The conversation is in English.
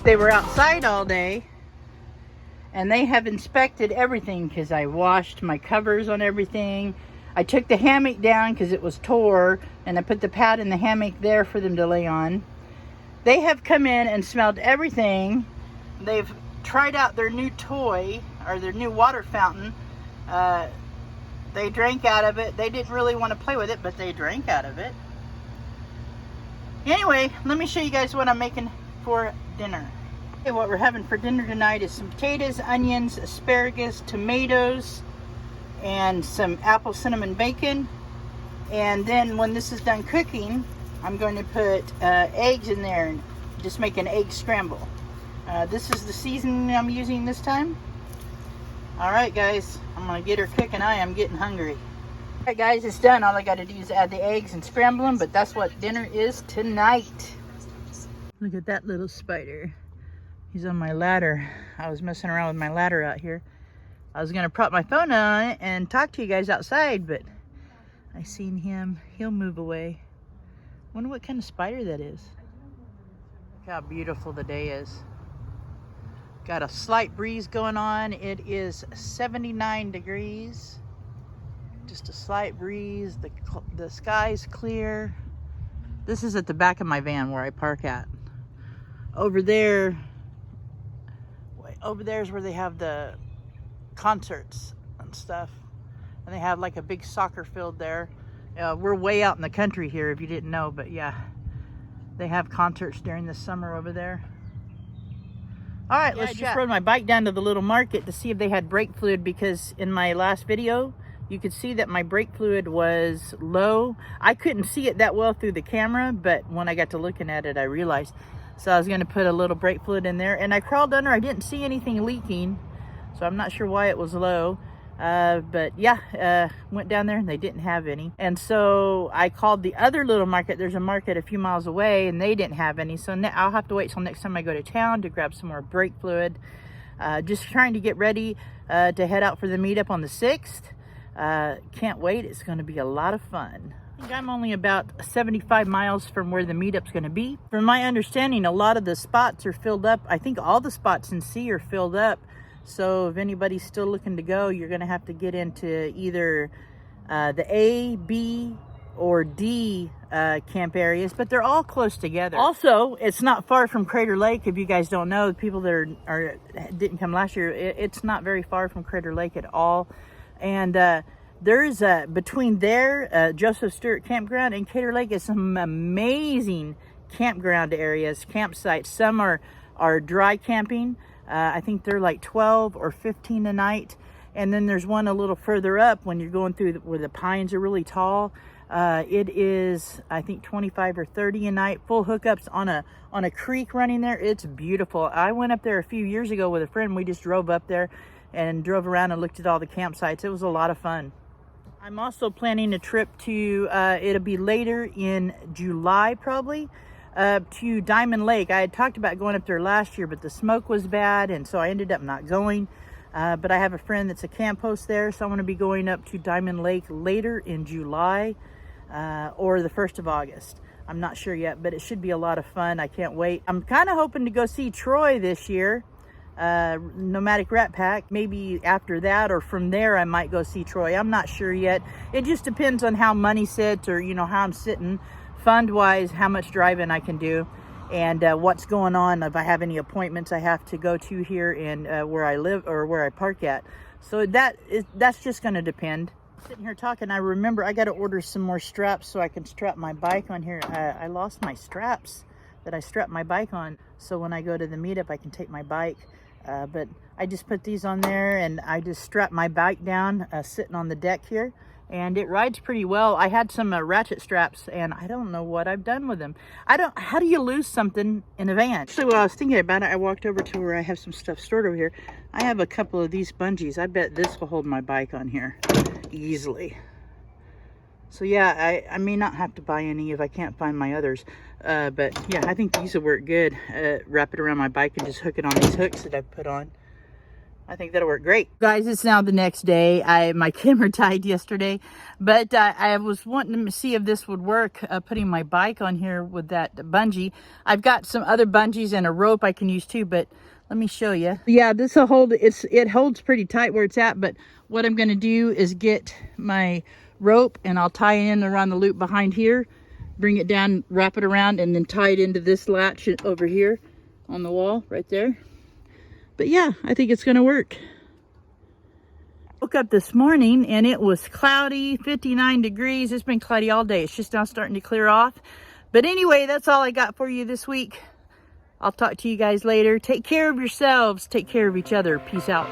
They were outside all day and they have inspected everything because I washed my covers on everything. I took the hammock down because it was tore, and I put the pad in the hammock there for them to lay on. They have come in and smelled everything. They've tried out their new toy, or their new water fountain. They drank out of it. They didn't really want to play with it, but they drank out of it. Anyway, let me show you guys what I'm making for dinner. Okay, what we're having for dinner tonight is some potatoes, onions, asparagus, tomatoes, and some apple cinnamon bacon. And then when this is done cooking, I'm going to put eggs in there and just make an egg scramble. This is the seasoning I'm using this time. Alright guys, I'm going to get her cooking. I am getting hungry. Alright guys, it's done. All I got to do is add the eggs and scramble them, but that's what dinner is tonight. Look at that little spider. He's on my ladder. I was messing around with my ladder out here. I was going to prop my phone on it and talk to you guys outside, but I seen him. He'll move away. Wonder what kind of spider that is. Look how beautiful the day is. Got a slight breeze going on. It is 79 degrees. Just a slight breeze. The sky's clear. This is at the back of my van where I park at. Over there is where they have the concerts and stuff. And they have like a big soccer field there. We're way out in the country here if you didn't know, but yeah. They have concerts during the summer over there. All right, let's just rode my bike down to the little market to see if they had brake fluid, because in my last video, you could see that my brake fluid was low. I couldn't see it that well through the camera, but when I got to looking at it, I realized. So I was gonna put a little brake fluid in there, and I crawled under. I didn't see anything leaking, so I'm not sure why it was low. But yeah, went down there and they didn't have any. And so I called the other little market. There's a market a few miles away and they didn't have any. So I'll have to wait till next time I go to town to grab some more brake fluid. Just trying to get ready to head out for the meetup on the 6th. Can't wait. It's going to be a lot of fun. I think I'm only about 75 miles from where the meetup's going to be. From my understanding, a lot of the spots are filled up. I think all the spots in C are filled up. So if anybody's still looking to go, you're going to have to get into either the A, B, or D camp areas, but they're all close together. Also, it's not far from Crater Lake. If you guys don't know, the people that didn't come last year, it's not very far from Crater Lake at all. And there's between there, Joseph Stewart Campground and Crater Lake is some amazing campground areas, campsites. Some are dry camping. I think they're like 12 or 15 a night. And then there's one a little further up when you're going through where the pines are really tall. It is, I think, 25 or 30 a night. Full hookups on a creek running there. It's beautiful. I went up there a few years ago with a friend. We just drove up there and drove around and looked at all the campsites. It was a lot of fun. I'm also planning a trip to, it'll be later in July probably, to Diamond Lake. I had talked about going up there last year, but the smoke was bad, and so I ended up not going. But I have a friend that's a camp host there, so I'm going to be going up to Diamond Lake later in July or the 1st of August. I'm not sure yet, but it should be a lot of fun. I can't wait. I'm kind of hoping to go see Troy this year, Nomadic Rat Pack. Maybe after that or from there I might go see Troy. I'm not sure yet. It just depends on how money sits, or how I'm sitting fund-wise, how much driving I can do, and what's going on, if I have any appointments I have to go to here in where I live or where I park at. So that's just going to depend. Sitting here talking, I remember I got to order some more straps so I can strap my bike on here. I lost my straps that I strap my bike on, so when I go to the meetup I can take my bike. But I just put these on there and I just strap my bike down sitting on the deck here. And it rides pretty well. I had some ratchet straps, and I don't know what I've done with them. How do you lose something in a van? Actually, while I was thinking about it, I walked over to where I have some stuff stored over here. I have a couple of these bungees. I bet this will hold my bike on here easily. So yeah, I may not have to buy any if I can't find my others. But yeah, I think these will work good. Wrap it around my bike and just hook it on these hooks that I've put on. I think that'll work great. Guys, it's now the next day. My camera died yesterday, but I was wanting to see if this would work, putting my bike on here with that bungee. I've got some other bungees and a rope I can use too, but let me show you. Yeah, this will hold, it holds pretty tight where it's at, but what I'm gonna do is get my rope and I'll tie it in around the loop behind here, bring it down, wrap it around, and then tie it into this latch over here on the wall right there. But yeah, I think it's gonna work. Woke up this morning and it was cloudy, 59 degrees. It's been cloudy all day. It's just now starting to clear off. But anyway, that's all I got for you this week. I'll talk to you guys later. Take care of yourselves. Take care of each other. Peace out.